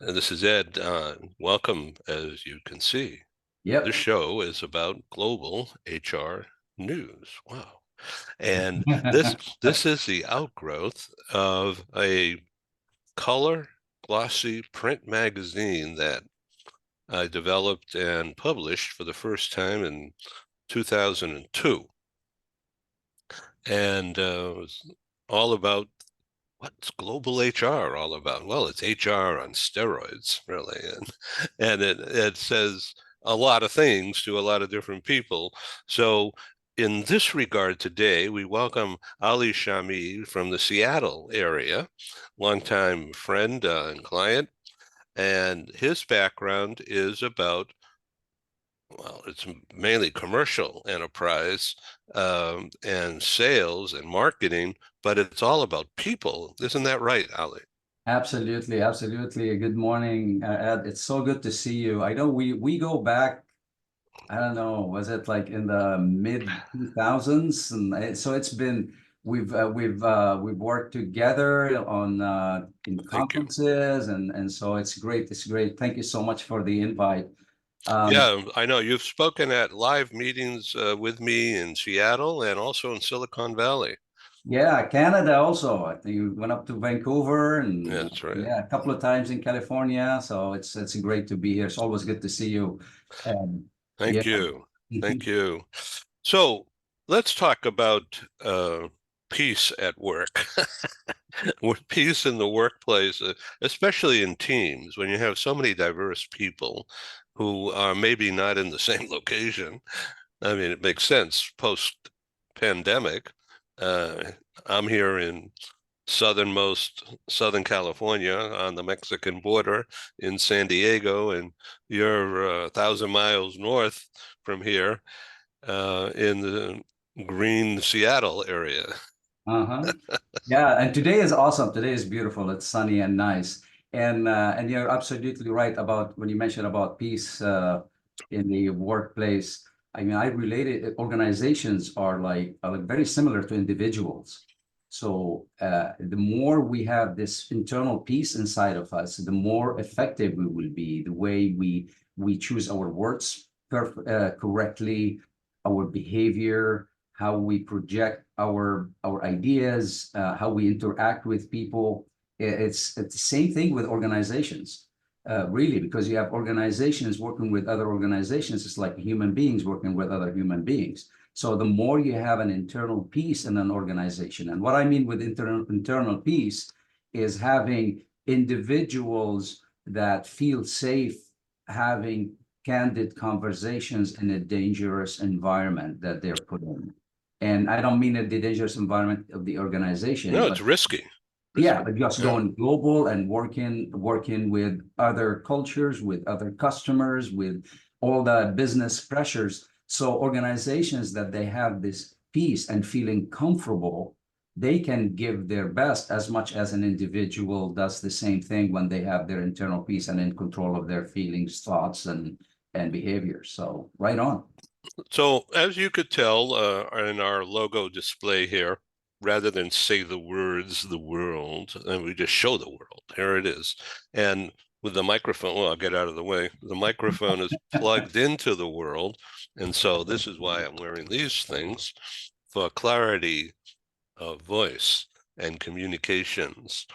This is Ed. Welcome, as you can see. This Yep. show is about global HR news. Wow. And this is the outgrowth of a color glossy print magazine that I developed and published for the first time in 2002. And it was all about what's global HR all about? Well, it's HR on steroids, really. And it says a lot of things to a lot of different people. So in this regard today, we welcome Ali Shami from the Seattle area, longtime friend and client. And his background is about, well, it's mainly commercial enterprise and sales and marketing, but it's all about people. Isn't that right, Ali? Absolutely, absolutely. Good morning, Ed. It's so good to see you. I know we go back, I don't know, was it like in the mid 2000s? And so it's been we've worked together on in Thank you. conferences and so it's great. It's great. Thank you so much for the invite. Um, Yeah, I know you've spoken at live meetings with me in Seattle and also in Silicon Valley. yeah, Canada also. I think you went up to Vancouver Yeah, and that's right. yeah, a couple of times in California. So it's great to be here. It's always good to see you. And yeah. Thank you. Thank you. So let's talk about peace at work. With peace in the workplace, especially in teams, when you have so many diverse people who are maybe not in the same location. I mean, it makes sense post-pandemic. Uh, I'm here in southernmost Southern California on the Mexican border in San Diego, and you're 1,000 miles north from here in the green Seattle area. Uh-huh. Yeah, and today is awesome. Today is beautiful. It's sunny and nice. And you're absolutely right about when you mentioned about peace in the workplace. I mean, I related organizations are like very similar to individuals. So the more we have this internal peace inside of us, the more effective we will be. The way we choose our words correctly, our behavior, how we project our ideas, how we interact with people. It's the same thing with organizations, really, because you have organizations working with other organizations. It's like human beings working with other human beings. So the more you have an internal peace in an organization, and what I mean with internal peace is having individuals that feel safe having candid conversations in a dangerous environment that they're put in. And I don't mean the dangerous environment of the organization, No, it's but risky. yeah, Risky. but just Yeah. going global and working with other cultures, with other customers, with all the business pressures. So organizations that they have this peace and feeling comfortable, they can give their best as much as an individual does the same thing when they have their internal peace and in control of their feelings, thoughts, and behaviors. So right on. So as you could tell in our logo display here, rather than say the words "the world," and we just show the world. Here it is. And with the microphone, well, I'll get out of the way. The microphone is plugged into the world. And so this is why I'm wearing these things for clarity of voice and communications.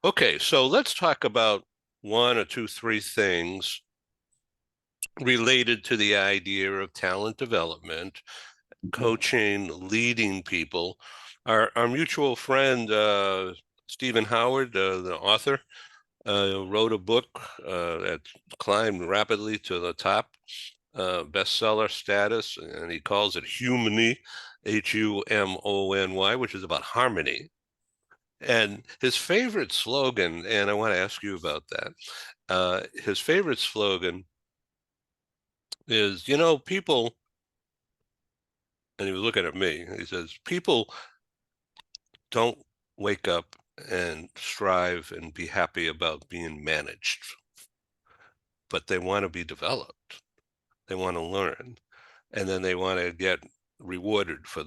Okay, so let's talk about one or two, three things related to the idea of talent development, coaching, leading people. Our mutual friend, Stephen Howard, the author, wrote a book that climbed rapidly to the top, bestseller status, and he calls it Humany, Humony, which is about harmony. And his favorite slogan, and I want to ask you about that. His favorite slogan is, people, and he was looking at me, he says, people don't wake up and strive and be happy about being managed, but they want to be developed. They want to learn, and then they want to get rewarded for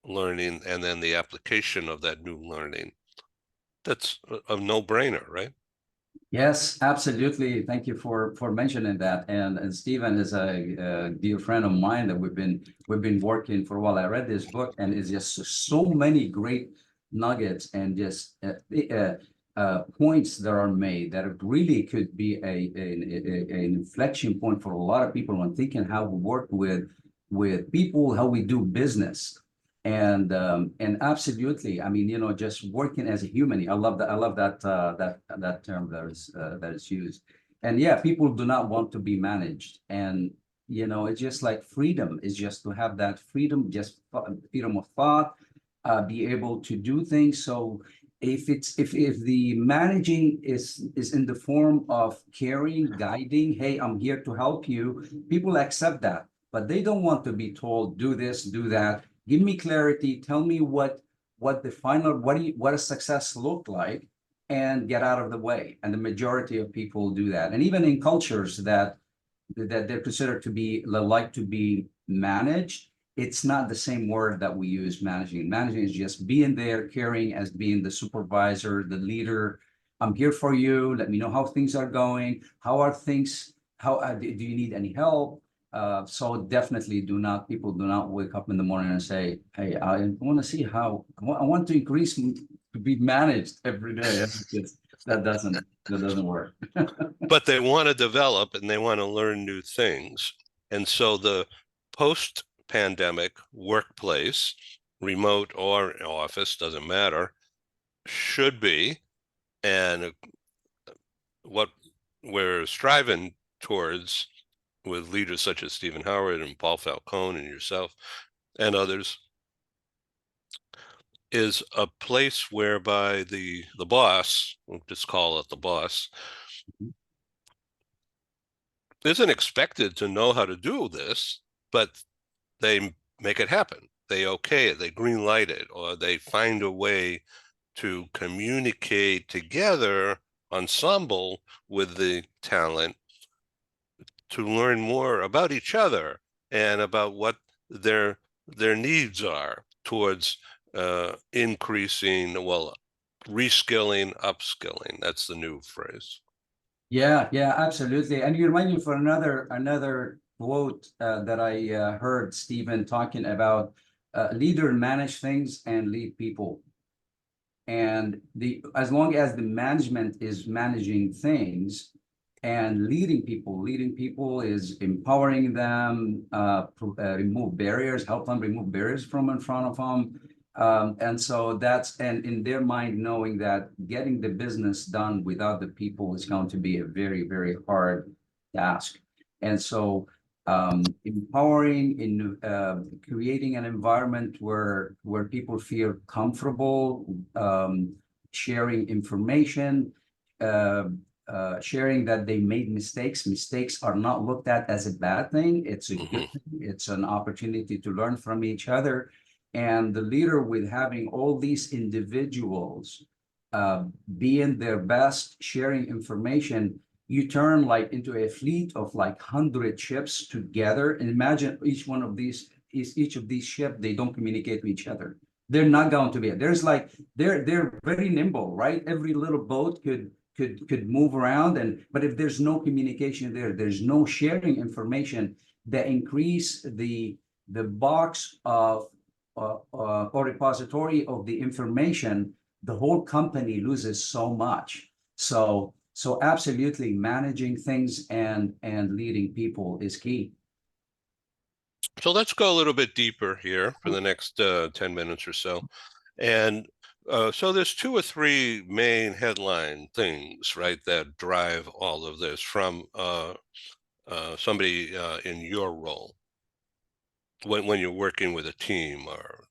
learning and then the application of that new learning. That's a no-brainer, right? Yes, absolutely. Thank you for mentioning that. And Stephen is a dear friend of mine that we've been working for a while. I read this book, and it's just so many great nuggets and just points that are made that it really could be an inflection point for a lot of people when thinking how we work with people, how we do business. And absolutely, I mean, just working as a human. I love that that term that is used. And yeah, people do not want to be managed. And it's just like freedom is just to have that freedom, just freedom of thought, be able to do things. So if the managing is in the form of caring, guiding, hey, I'm here to help you, people accept that. But they don't want to be told, do this, do that. Give me clarity. Tell me what the final what a success looked like, and get out of the way. And the majority of people do that. And even in cultures that they're considered to be like to be managed, it's not the same word that we use. Managing is just being there, caring, as being the supervisor, the leader. I'm here for you. Let me know how things are going. How are things? How do you need any help? So definitely people do not wake up in the morning and say, hey, I want to see how I want to increase to be managed every day. That doesn't work. But they want to develop and they want to learn new things. And so the post-pandemic workplace, remote or office, doesn't matter, should be, and what we're striving towards with leaders such as Stephen Howard and Paul Falcone and yourself and others, is a place whereby the boss, we'll just call it the boss, isn't expected to know how to do this, but they make it happen. They okay it, they green light it, or they find a way to communicate together, ensemble with the talent, to learn more about each other and about what their their needs are towards increasing, well, reskilling, upskilling. That's the new phrase. Yeah, yeah, absolutely. And you remind me for another quote that I heard Stephen talking about: leader manage things and lead people. And the as long as the management is managing things and leading people is empowering them, remove barriers, help them remove barriers from in front of them. And so and in their mind, knowing that getting the business done without the people is going to be a very, very hard task. And so empowering in creating an environment where people feel comfortable sharing information, uh, sharing that they made mistakes. Mistakes are not looked at as a bad thing. It's a good Mm-hmm. thing. It's an opportunity to learn from each other. And the leader, with having all these individuals uh, being their best, sharing information, you turn like into a fleet of like 100 ships together. And imagine each of these ships, they don't communicate with each other. They're not going to be. There's like they're very nimble, right? Every little boat could move around, and but if there's no communication there's no sharing information that increase the box of or repository of the information, the whole company loses so much. So absolutely managing things and leading people is key. So let's go a little bit deeper here for the next 10 minutes or so. And so there's two or three main headline things, right, that drive all of this from somebody in your role when you're working with a team or,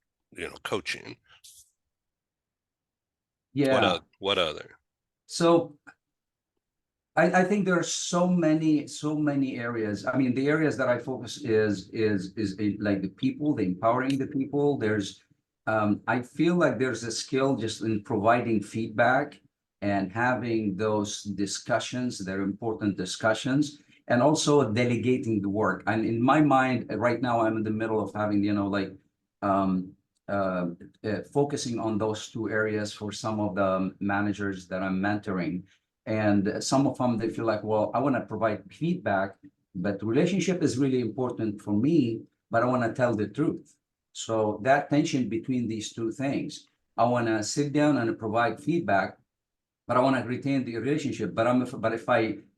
coaching. Yeah. What other? So I think there are so many areas. I mean, the areas that I focus is like the people, the empowering the people. I feel like there's a skill just in providing feedback and having those discussions. They're important discussions, and also delegating the work. And in my mind, right now, I'm in the middle of having, like um, uh, focusing on those two areas for some of the managers that I'm mentoring. And some of them, they feel like, well, I want to provide feedback, but relationship is really important for me, but I want to tell the truth. So that tension between these two things, I want to sit down and provide feedback, but I want to retain the relationship. But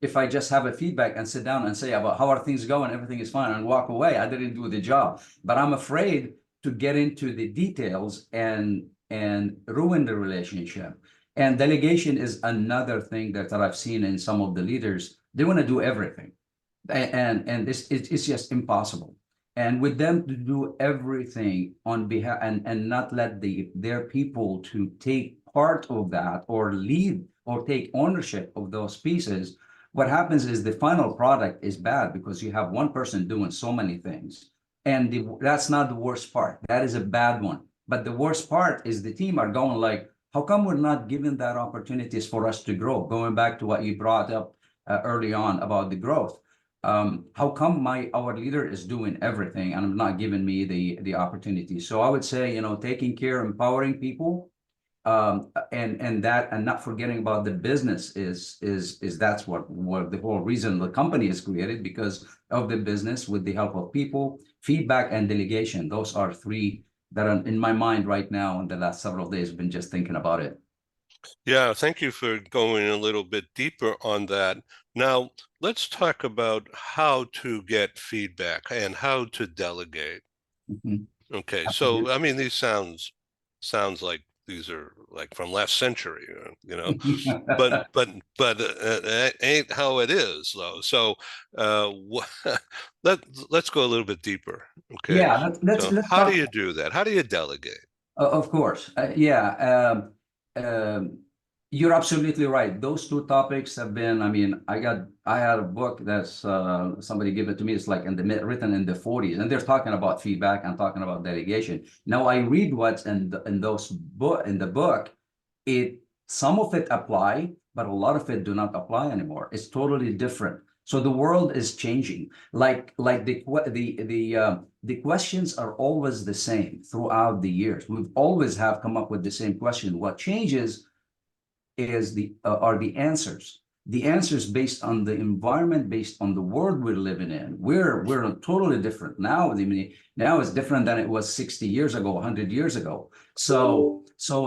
if I just have a feedback and sit down and say about how are things going, everything is fine, and walk away, I didn't do the job. But I'm afraid to get into the details and ruin the relationship. And delegation is another thing that I've seen in some of the leaders. They want to do everything, and it's just impossible. And with them to do everything on behalf and not let their people to take part of that or lead or take ownership of those pieces, what happens is the final product is bad because you have one person doing so many things. And that's not the worst part. That is a bad one. But the worst part is the team are going like, how come we're not given that opportunities for us to grow? Going back to what you brought up early on about the growth. How come our leader is doing everything and not giving me the opportunity? So I would say, taking care, empowering people, and not forgetting about the business is that's what the whole reason the company is created, because of the business, with the help of people, feedback, and delegation. Those are three that are in my mind right now. In the last several days, I've been just thinking about it. Yeah, thank you for going a little bit deeper on that. Now, let's talk about how to get feedback and how to delegate. Mhm. Okay, so Absolutely. I mean, these sounds like these are like from last century, but that ain't how it is though. So wh let let's go a little bit deeper. Okay, Yeah, so let's how do talk. you do that? How do you delegate? Of course, yeah. You're absolutely right. Those two topics have been. I mean, I had a book that's somebody gave it to me. It's like written in the 40s, and they're talking about feedback and talking about delegation. Now I read what's in those book in the book. It Some of it apply, but a lot of it do not apply anymore. It's totally different. So the world is changing. Like the questions are always the same throughout the years. We've always have come up with the same question. What changes is are the answers. The answers based on the environment, based on the world we're living in. We're totally different now. I mean, now it's different than it was 60 years ago, 100 years ago. So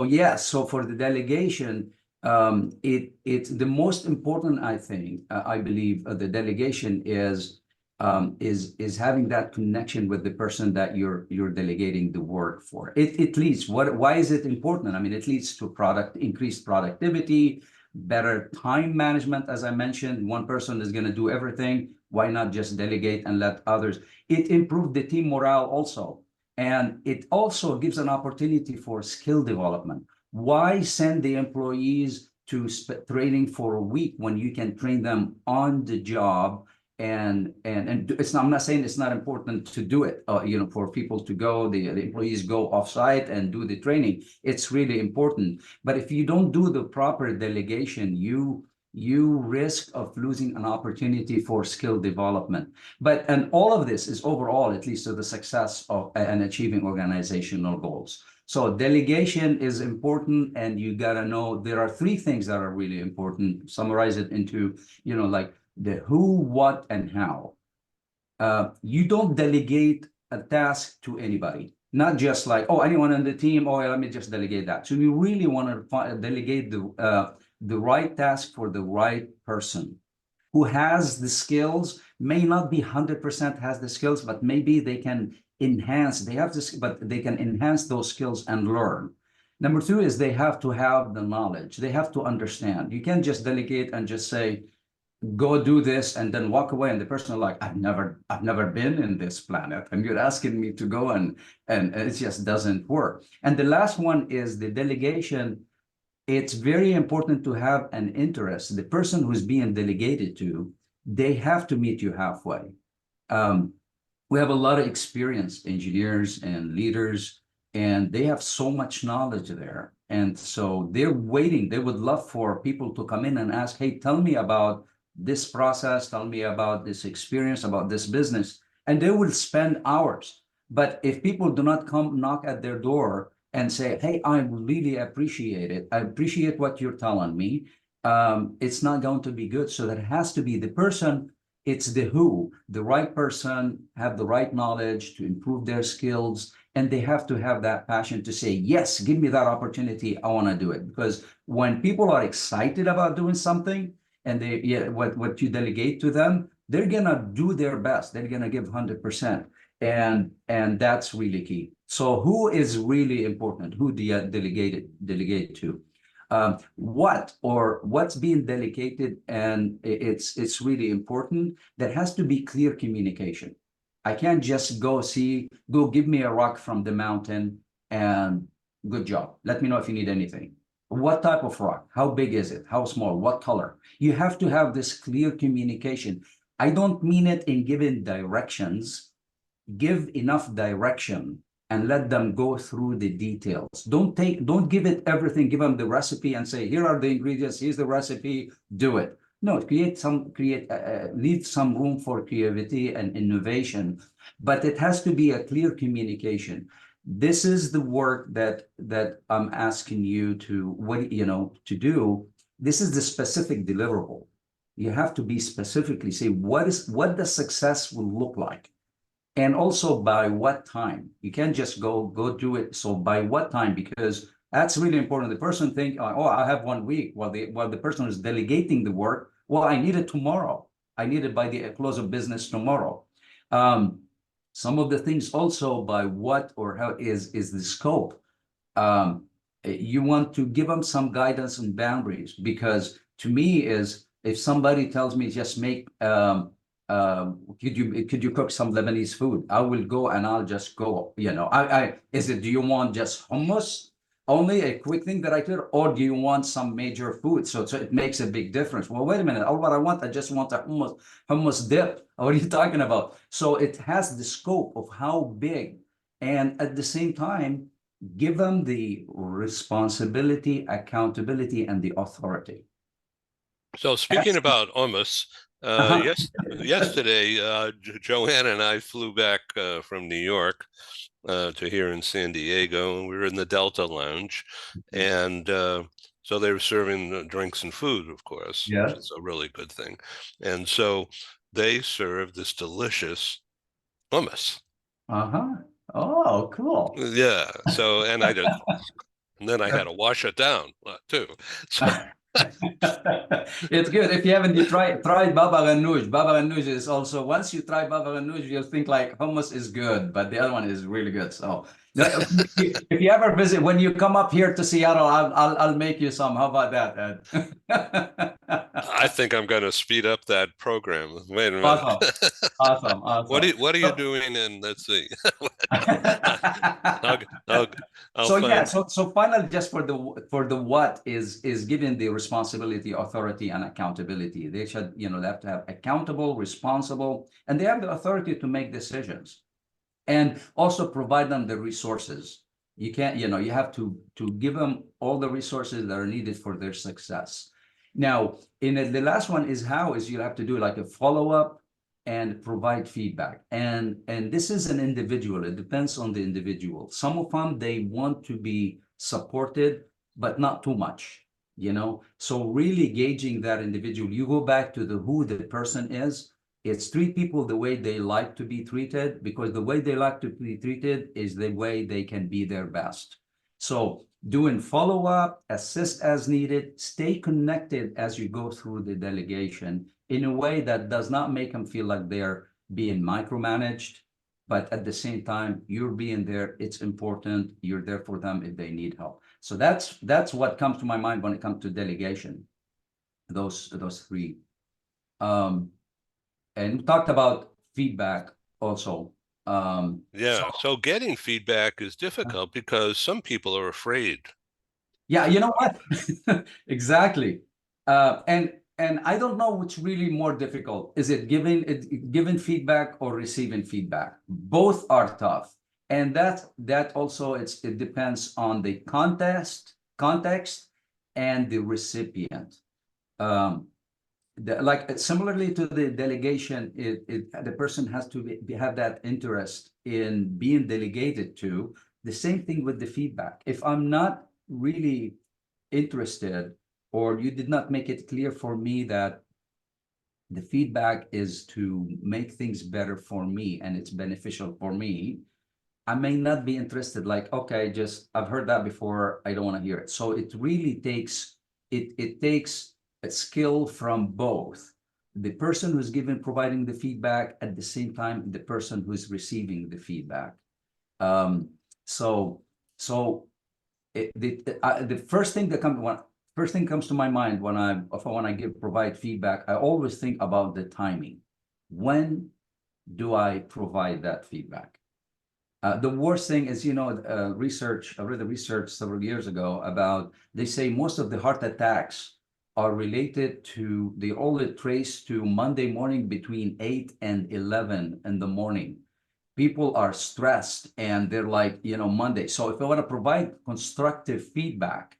yes. So for the delegation, it's the most important. I think I believe the delegation is having that connection with the person that you're delegating the work for. It leads. Why is it important? I mean, it leads to increased productivity, better time management. As I mentioned, one person is going to do everything. Why not just delegate and let others? It improved the team morale also, and it also gives an opportunity for skill development. Why send the employees to training for a week when you can train them on the job? And it's not, I'm not saying it's not important to do it, for people to go, the employees go offsite and do the training. It's really important. But if you don't do the proper delegation, you risk of losing an opportunity for skill development. And all of this is overall, at least to the success of and achieving organizational goals. So delegation is important, and you gotta know there are three things that are really important. Summarize it into, like the who, what, and how. You don't delegate a task to anybody, not just like, oh, anyone on the team, oh, let me just delegate that. So you really want to delegate the right task for the right person who has the skills. May not be 100% has the skills, but maybe they can enhance, they have this, but they can enhance those skills and learn. Number two is they have to have the knowledge. They have to understand. You can't just delegate and just say, go do this and then walk away, and the person is like, I've never been in this planet and you're asking me to go, and it just doesn't work. And the last one is the delegation. It's very important to have an interest. The person who's being delegated to, they have to meet you halfway. um, we have a lot of experienced engineers and leaders, and they have so much knowledge there. And so they're waiting. They would love for people to come in and ask, hey, tell me about this process, tell me about this experience, about this business. And they will spend hours. But if people do not come knock at their door and say, hey, I really appreciate it, I appreciate what you're telling me, it's not going to be good. So that has to be the person. It's the who, the right person, have the right knowledge to improve their skills, and they have to have that passion to say, yes, give me that opportunity. I want to do it. Because when people are excited about doing something and they, yeah, what you delegate to them, they're gonna do their best. They're gonna give 100%. And that's really key. So who is really important? Who do you delegate to? What's being delegated, and it's really important. That has to be clear communication. I can't just go give me a rock from the mountain and good job. Let me know if you need anything. What type of rock? How big is it? How small? What color? You have to have this clear communication. I don't mean it in giving directions. Give enough direction and let them go through the details. Don't give it everything. Give them the recipe and say, here are the ingredients, here's the recipe, do it. No, leave some room for creativity and innovation, but it has to be a clear communication. This is the work that I'm asking you to do. This is the specific deliverable. You have to be specifically say what the success will look like. And also by what time. You can't just go do it. So by what time? Because that's really important. The person think, oh, I have 1 week. While the person is delegating the work, well, I need it tomorrow. I need it by the close of business tomorrow. Um, some of the things also by what or how is the scope. Um, you want to give them some guidance and boundaries, because to me is, if somebody tells me just make could you cook some Lebanese food? I will go and I'll just go. Do you want just hummus? Only a quick thing that I could, or do you want some major food? So it makes a big difference. Well, wait a minute. What I just want a hummus dip. What are you talking about? So it has the scope of how big, and at the same time, give them the responsibility, accountability, and the authority. So speaking That's about hummus, uh-huh. yesterday, Joanne and I flew back from New York to here in San Diego, and we were in the Delta Lounge, and so they were serving drinks and food, of course, which Yeah. is a really good thing. And so they served this delicious hummus. Uh-huh. Oh, cool. Yeah. So, and then I had to wash it down too. So It's good. If you haven't, you try baba ganoush. Baba ganoush is also, once you try baba ganoush, you'll think like hummus is good, but the other one is really good. So no, if you ever visit, when you come up here to Seattle, I'll make you some. How about that, Ed? I think I'm going to speed up that program. Wait a minute. Awesome. Awesome. Awesome. What are you So, doing? And let's see. I'll, I'll, I'll so yeah, find. so finally, just for the what is given the responsibility, authority, and accountability. They should, they have to have accountable, responsible, and they have the authority to make decisions, and also provide them the resources. You can't, you have to give them all the resources that are needed for their success. Now, the last one is how is you have to do like a follow-up and provide feedback. And this is an individual. It depends on the individual. Some of them, they want to be supported, but not too much. So really gauging that individual, you go back to who the person is. It's treat people the way they like to be treated, because the way they like to be treated is the way they can be their best. So doing follow-up, assist as needed, stay connected as you go through the delegation in a way that does not make them feel like they're being micromanaged, but at the same time, you're being there. It's important. You're there for them if they need help. So that's what comes to my mind when it comes to delegation. Those three. And we talked about feedback also. So Yeah. So getting feedback is difficult because some people are afraid. yeah, you know what? Exactly. And I don't know which really more difficult. Is it giving feedback or receiving feedback? Both are tough. And that also it depends on the context and the recipient. Um, like similarly to the delegation, the person has to have that interest in being delegated to. The same thing with the feedback. If I'm not really interested or you did not make it clear for me that the feedback is to make things better for me and it's beneficial for me, I may not be interested. Like, okay, just I've heard that before. I don't want to hear it. So it really takes it takes a skill from both the person who's given providing the feedback, at the same time the person who's receiving the feedback. Um, so so the first thing that comes to my mind when I provide feedback, I always think about the timing. When do I provide that feedback? The worst thing is, I read the research several years ago about, they say most of the heart attacks are related to, they all trace to Monday morning between 8 and 11 in the morning. People are stressed and they're like, Monday. So if I want to provide constructive feedback,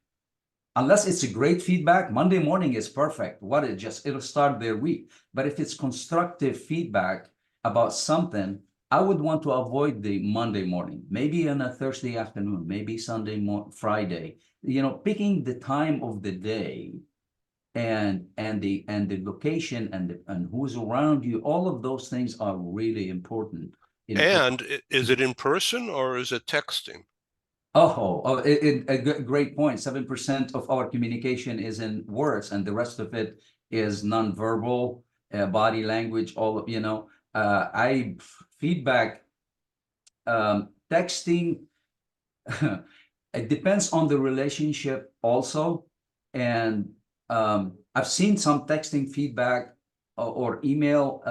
unless it's a great feedback, Monday morning is perfect. It'll start their week. But if it's constructive feedback about something, I would want to avoid the Monday morning, maybe on a Thursday afternoon, maybe Friday, picking the time of the day and the location and who's around you. All of those things are really important in And is it in person or is it texting? Great point. 7% of our communication is in words, and the rest of it is nonverbal, body language. I feedback, texting. It depends on the relationship also, and I've seen some texting feedback or email,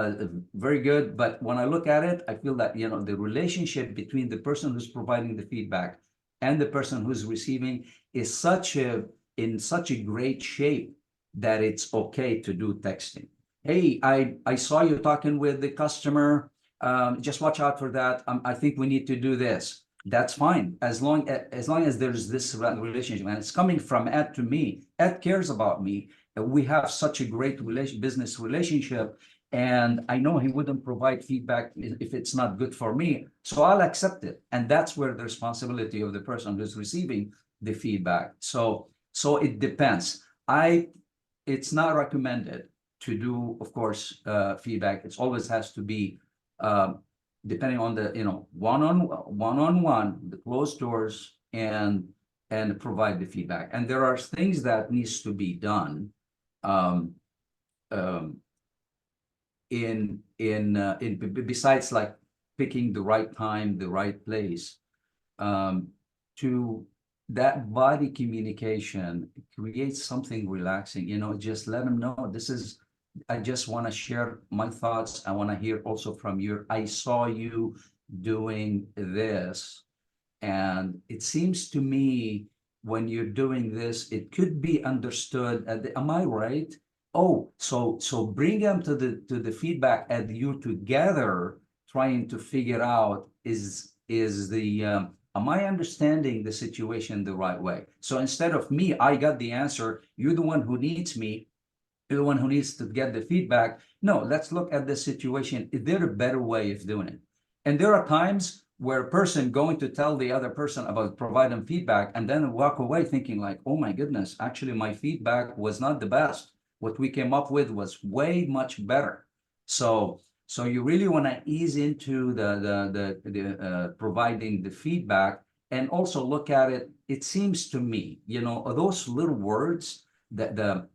very good. But when I look at it, I feel that the relationship between the person who's providing the feedback and the person who's receiving is in such a great shape that it's okay to do texting. Hey, I saw you talking with the customer. Just watch out for that. I think we need to do this. That's fine, as long as there's this relationship and it's coming from Ed to me. Ed cares about me. We have such a great business relationship, and I know he wouldn't provide feedback if it's not good for me. So I'll accept it, and that's where the responsibility of the person who's receiving the feedback. So it depends. It's not recommended to do, of course, feedback. It always has to be. Depending on the one-on-one, the closed doors, and provide the feedback. And there are things that needs to be done besides like picking the right time, the right place, to that body communication creates something relaxing. Just let them know I just want to share my thoughts. I want to hear also from you. I saw you doing this, and it seems to me when you're doing this, it could be understood. Am I right? Oh, so bring them to the feedback, and you together trying to figure out am I understanding the situation the right way? So instead of me, I got the answer. You're the one who needs me. You're the one who needs to get the feedback. No, let's look at the situation. Is there a better way of doing it? And there are times where a person going to tell the other person about providing feedback and then walk away thinking like, oh my goodness, actually my feedback was not the best. What we came up with was way much better. So you really want to ease into the providing the feedback, and also look at it. It seems to me, those little words, that the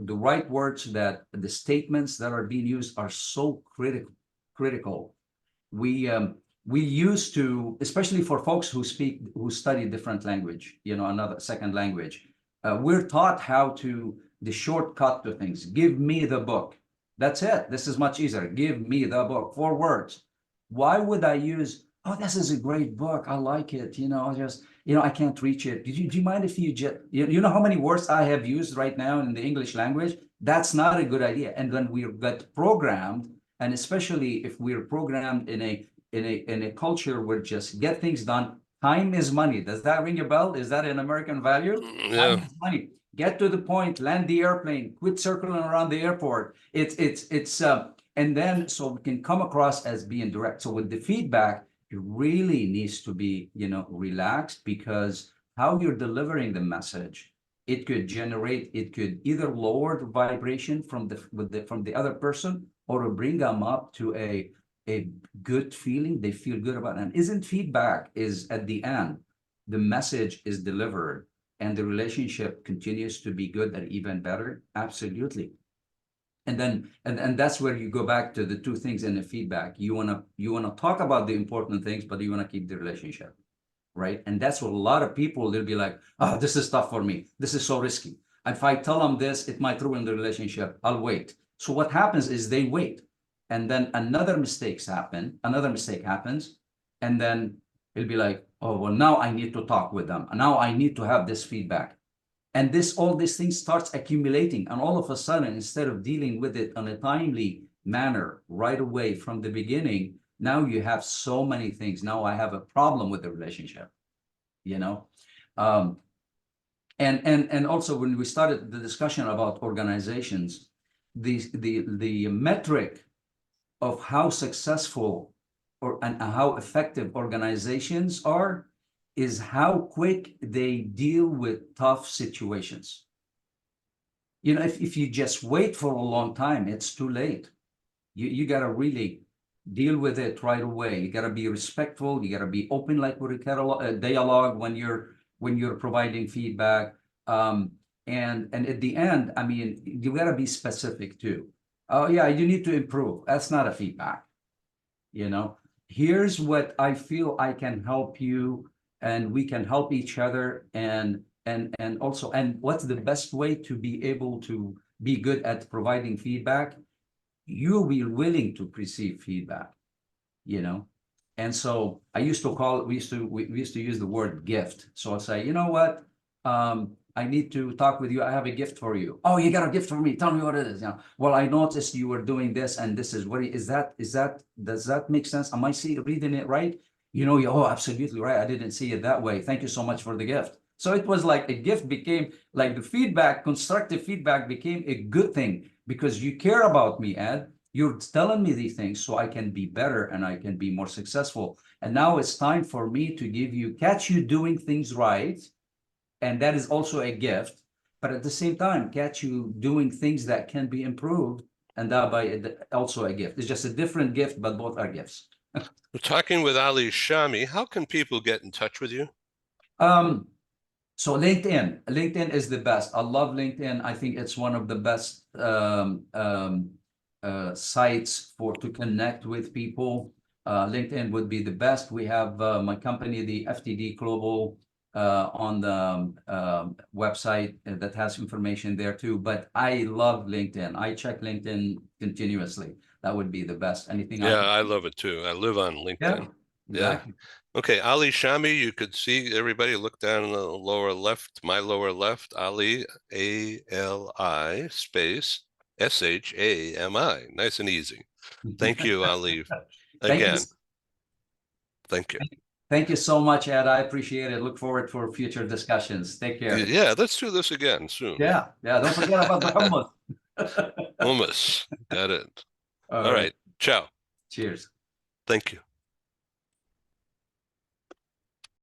right words, that the statements that are being used are so critical. We used to, especially for folks who study different language, another second language, we're taught the shortcut to things. Give me the book. That's it. This is much easier. Give me the book. 4 words. Why would I use, oh, this is a great book, I like it, I can't reach it. Do you mind if you just, you know how many words I have used right now in the English language? That's not a good idea. And when we get programmed, and especially if we're programmed in a culture where just get things done, time is money. Does that ring a bell? Is that an American value? Yeah. Time is money. Get to the point, land the airplane, quit circling around the airport. And then so we can come across as being direct. So with the feedback, it really needs to be, relaxed, because how you're delivering the message it could generate, it could either lower the vibration from the other person, or bring them up to a good feeling. They feel good about it. And isn't feedback is at the end, the message is delivered and the relationship continues to be good and even better? Absolutely. And then and that's where you go back to the two things in the feedback. You wanna talk about the important things, but you wanna keep the relationship, right? And that's what a lot of people, they'll be like, oh, this is tough for me. This is so risky. If I tell them this, it might ruin the relationship. I'll wait. So what happens is they wait. And then another mistake happens. And then it'll be like, oh, well, now I need to talk with them. And now I need to have this feedback. And all these things starts accumulating. And all of a sudden, instead of dealing with it in a timely manner right away from the beginning, now you have so many things. Now I have a problem with the relationship, you know? And also when we started the discussion about organizations, the metric of how successful and how effective organizations are is how quick they deal with tough situations. You know, if you just wait for a long time, it's too late. You got to really deal with it right away. You got to be respectful. You got to be open, like with a dialogue when you're providing feedback. And at the end, I mean, you got to be specific too. Oh yeah, you need to improve. That's not a feedback. You know, here's what I feel I can help you, and we can help each other. And also, and what's the best way to be able to be good at providing feedback? You'll be willing to receive feedback, you know? And so I used to call, we used to use the word gift. So I'll say, you know what? I need to talk with you. I have a gift for you. Oh, you got a gift for me. Tell me what it is. You know, well, I noticed you were doing this, and this is what is that? Does that make sense? Am I reading it right? You know, oh, absolutely right. I didn't see it that way. Thank you so much for the gift. So it was like a gift became like the feedback, constructive feedback became a good thing because you care about me, Ed. You're telling me these things so I can be better and I can be more successful. And now it's time for me to catch you doing things right. And that is also a gift. But at the same time, catch you doing things that can be improved. And that by also a gift. It's just a different gift, but both are gifts. We're talking with Ali Shami. How can people get in touch with you? So LinkedIn is the best. I love LinkedIn. I think it's one of the best sites to connect with people. LinkedIn would be the best. We have my company, the FTD Global, on the website that has information there too. But I love LinkedIn. I check LinkedIn continuously. That would be the best. Anything I Yeah, can? I love it too. I live on LinkedIn. Yeah, Yeah. exactly. Okay, Ali Shami, you could see everybody look down in the lower left, my lower left, Ali, A-L-I space S-H-A-M-I. Nice and easy. Thank you, Ali. Thank you. Again, thank you. Thank you so much, Ed. I appreciate it. Look forward for future discussions. Take care. Yeah, let's do this again soon. Yeah, yeah. Don't forget about the hummus. Almost. Got it. All All right. right. Ciao. Cheers. Thank you.